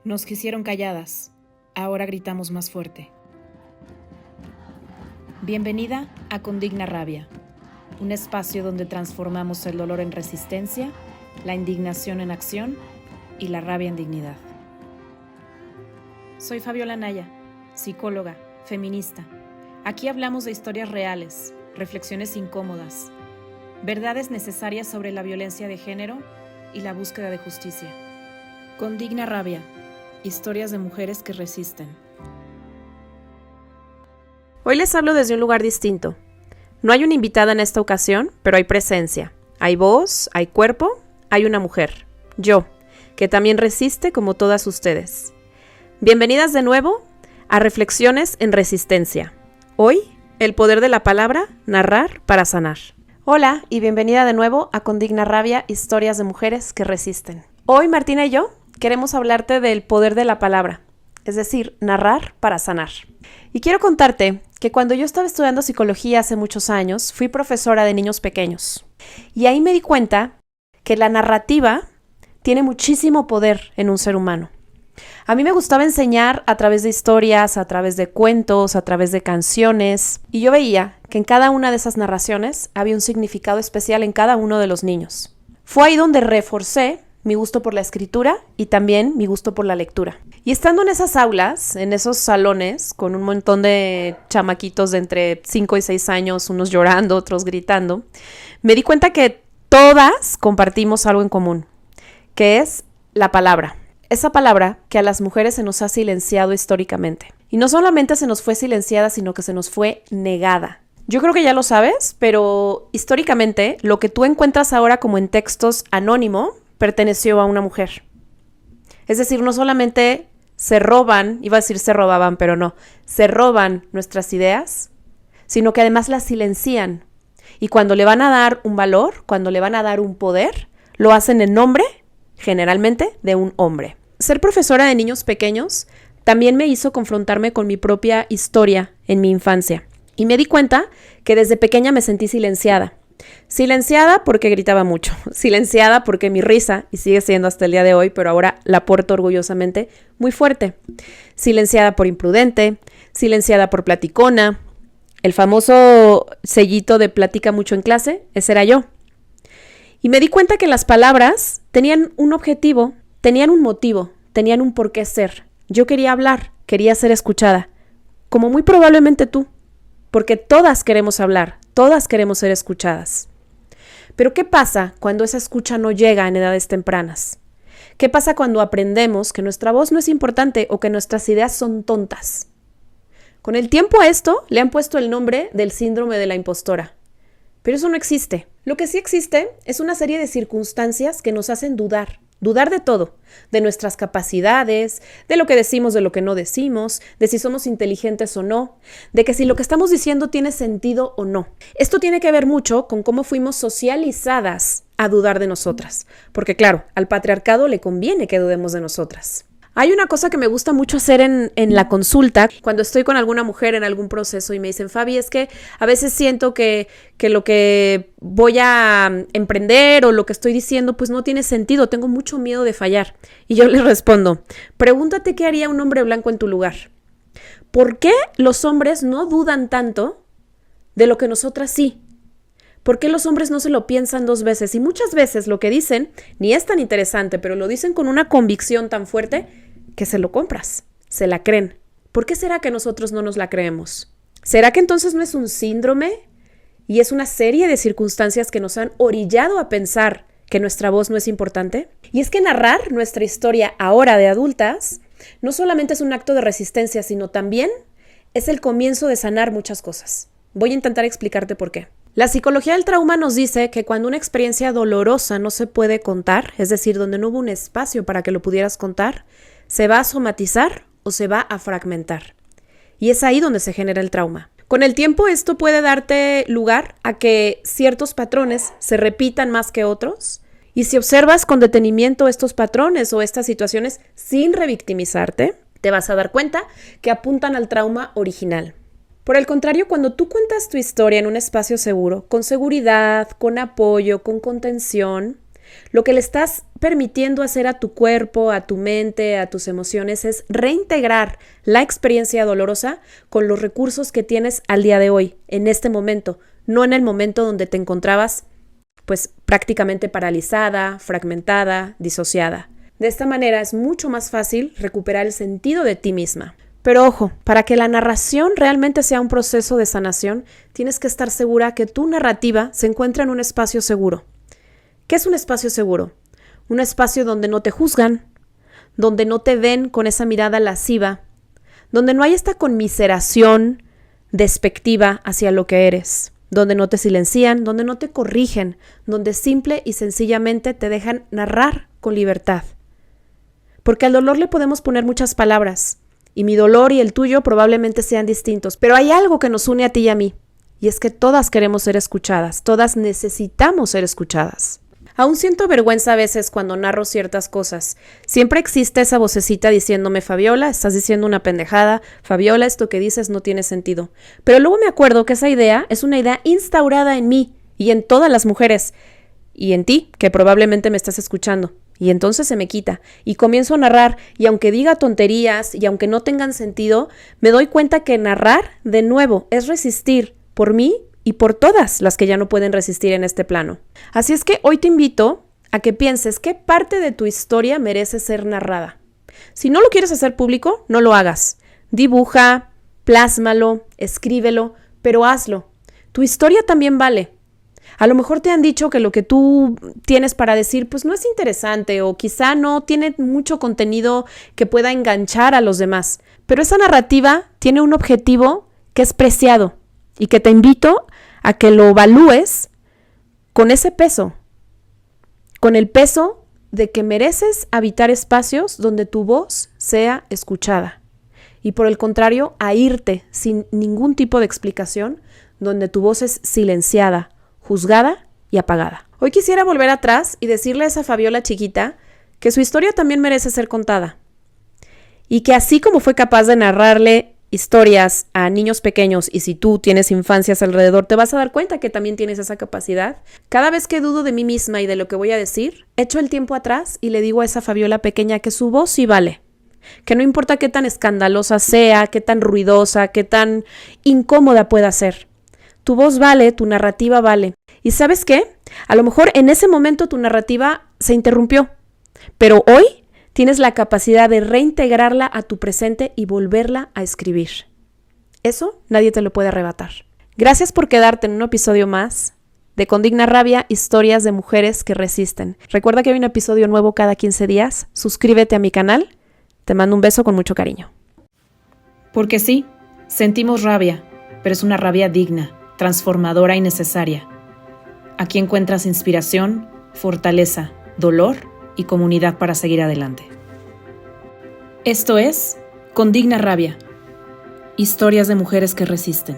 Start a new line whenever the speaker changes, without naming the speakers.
Nos quisieron calladas, ahora gritamos más fuerte. Bienvenida a Condigna Rabia, un espacio donde transformamos el dolor en resistencia, la indignación en acción y la rabia en dignidad. Soy Fabiola Naya, psicóloga, feminista. Aquí hablamos de historias reales, reflexiones incómodas, verdades necesarias sobre la violencia de género y la búsqueda de justicia. Condigna Rabia, historias de mujeres que resisten.
Hoy les hablo desde un lugar distinto. No hay una invitada en esta ocasión, pero hay presencia. Hay voz, hay cuerpo, hay una mujer. Yo, que también resiste como todas ustedes. Bienvenidas de nuevo a Reflexiones en Resistencia. Hoy, el poder de la palabra, narrar para sanar. Hola y bienvenida de nuevo a Condigna Rabia, historias de mujeres que resisten. Hoy Martina y yo queremos hablarte del poder de la palabra, es decir, narrar para sanar. Y quiero contarte que cuando yo estaba estudiando psicología hace muchos años, fui profesora de niños pequeños. Y ahí me di cuenta que la narrativa tiene muchísimo poder en un ser humano. A mí me gustaba enseñar a través de historias, a través de cuentos, a través de canciones. Y yo veía que en cada una de esas narraciones había un significado especial en cada uno de los niños. Fue ahí donde reforcé mi gusto por la escritura y también mi gusto por la lectura. Y estando en esas aulas, en esos salones, con un montón de chamaquitos de entre 5 y 6 años, unos llorando, otros gritando, me di cuenta que todas compartimos algo en común, que es la palabra. Esa palabra que a las mujeres se nos ha silenciado históricamente. Y no solamente se nos fue silenciada, sino que se nos fue negada. Yo creo que ya lo sabes, pero históricamente lo que tú encuentras ahora como en textos anónimo perteneció a una mujer. Es decir, no solamente se roban, iba a decir se robaban, pero no, se roban nuestras ideas, sino que además las silencian. Y cuando le van a dar un valor, cuando le van a dar un poder, lo hacen en nombre, generalmente, de un hombre. Ser profesora de niños pequeños también me hizo confrontarme con mi propia historia en mi infancia. Y me di cuenta que desde pequeña me sentí silenciada. Silenciada porque gritaba mucho, silenciada porque mi risa, y sigue siendo hasta el día de hoy, pero ahora la porto orgullosamente, muy fuerte. Silenciada por imprudente, silenciada por platicona. El famoso sellito de platica mucho en clase, ese era yo. Y me di cuenta que las palabras tenían un objetivo, tenían un motivo, tenían un por qué ser. Yo quería hablar, quería ser escuchada, como muy probablemente tú, porque todas queremos hablar, todas queremos ser escuchadas. Pero ¿qué pasa cuando esa escucha no llega en edades tempranas? ¿Qué pasa cuando aprendemos que nuestra voz no es importante o que nuestras ideas son tontas? Con el tiempo a esto le han puesto el nombre del síndrome de la impostora. Pero eso no existe. Lo que sí existe es una serie de circunstancias que nos hacen dudar de todo, de nuestras capacidades, de lo que decimos, de lo que no decimos, de si somos inteligentes o no, de que si lo que estamos diciendo tiene sentido o no. Esto tiene que ver mucho con cómo fuimos socializadas a dudar de nosotras, porque claro, al patriarcado le conviene que dudemos de nosotras. Hay una cosa que me gusta mucho hacer en la consulta, cuando estoy con alguna mujer en algún proceso y me dicen, Fabi, es que a veces siento que lo que voy a emprender o lo que estoy diciendo pues no tiene sentido, tengo mucho miedo de fallar. Y yo les respondo, pregúntate qué haría un hombre blanco en tu lugar. ¿Por qué los hombres no dudan tanto de lo que nosotras sí? ¿Por qué los hombres no se lo piensan 2 veces? Y muchas veces lo que dicen ni es tan interesante, pero lo dicen con una convicción tan fuerte que se lo compras, se la creen. ¿Por qué será que nosotros no nos la creemos? ¿Será que entonces no es un síndrome y es una serie de circunstancias que nos han orillado a pensar que nuestra voz no es importante? Y es que narrar nuestra historia ahora de adultas no solamente es un acto de resistencia, sino también es el comienzo de sanar muchas cosas. Voy a intentar explicarte por qué. La psicología del trauma nos dice que cuando una experiencia dolorosa no se puede contar, es decir, donde no hubo un espacio para que lo pudieras contar, se va a somatizar o se va a fragmentar. Y es ahí donde se genera el trauma. Con el tiempo esto puede darte lugar a que ciertos patrones se repitan más que otros. Y si observas con detenimiento estos patrones o estas situaciones sin revictimizarte, te vas a dar cuenta que apuntan al trauma original. Por el contrario, cuando tú cuentas tu historia en un espacio seguro, con seguridad, con apoyo, con contención, Lo que le estás permitiendo hacer a tu cuerpo, a tu mente, a tus emociones es reintegrar la experiencia dolorosa con los recursos que tienes al día de hoy, en este momento, no en el momento donde te encontrabas pues prácticamente paralizada, fragmentada, disociada. De esta manera es mucho más fácil recuperar el sentido de ti misma. Pero ojo, para que la narración realmente sea un proceso de sanación, tienes que estar segura que tu narrativa se encuentra en un espacio seguro. ¿Qué es un espacio seguro? Un espacio donde no te juzgan, donde no te ven con esa mirada lasciva, donde no hay esta conmiseración despectiva hacia lo que eres, donde no te silencian, donde no te corrigen, donde simple y sencillamente te dejan narrar con libertad. Porque al dolor le podemos poner muchas palabras, y mi dolor y el tuyo probablemente sean distintos, pero hay algo que nos une a ti y a mí, y es que todas queremos ser escuchadas, todas necesitamos ser escuchadas. Aún siento vergüenza a veces cuando narro ciertas cosas. Siempre existe esa vocecita diciéndome, Fabiola, estás diciendo una pendejada, Fabiola, esto que dices no tiene sentido. Pero luego me acuerdo que esa idea es una idea instaurada en mí y en todas las mujeres, y en ti, que probablemente me estás escuchando. Y entonces se me quita y comienzo a narrar, y aunque diga tonterías y aunque no tengan sentido, me doy cuenta que narrar, de nuevo, es resistir por mí y por todas las que ya no pueden resistir en este plano. Así es que hoy te invito a que pienses qué parte de tu historia merece ser narrada. Si no lo quieres hacer público, no lo hagas. Dibuja, plásmalo, escríbelo, pero hazlo. Tu historia también vale. A lo mejor te han dicho que lo que tú tienes para decir pues no es interesante o quizá no tiene mucho contenido que pueda enganchar a los demás. Pero esa narrativa tiene un objetivo que es preciado y que te invito a que lo evalúes con ese peso, con el peso de que mereces habitar espacios donde tu voz sea escuchada y por el contrario a irte sin ningún tipo de explicación donde tu voz es silenciada, juzgada y apagada. Hoy quisiera volver atrás y decirle a esa Fabiola chiquita que su historia también merece ser contada y que así como fue capaz de narrarle historias a niños pequeños, y si tú tienes infancias alrededor te vas a dar cuenta que también tienes esa capacidad. Cada vez que dudo de mí misma y de lo que voy a decir, echo el tiempo atrás y le digo a esa Fabiola pequeña que su voz sí vale, que no importa qué tan escandalosa sea, qué tan ruidosa, qué tan incómoda pueda ser. Tu voz vale, tu narrativa vale. ¿Y sabes qué? A lo mejor en ese momento tu narrativa se interrumpió, pero hoy tienes la capacidad de reintegrarla a tu presente y volverla a escribir. Eso nadie te lo puede arrebatar. Gracias por quedarte en un episodio más de Con Digna Rabia, historias de mujeres que resisten. Recuerda que hay un episodio nuevo cada 15 días. Suscríbete a mi canal. Te mando un beso con mucho cariño.
Porque sí, sentimos rabia, pero es una rabia digna, transformadora y necesaria. Aquí encuentras inspiración, fortaleza, dolor y comunidad para seguir adelante. Esto es Con Digna Rabia, historias de mujeres que resisten.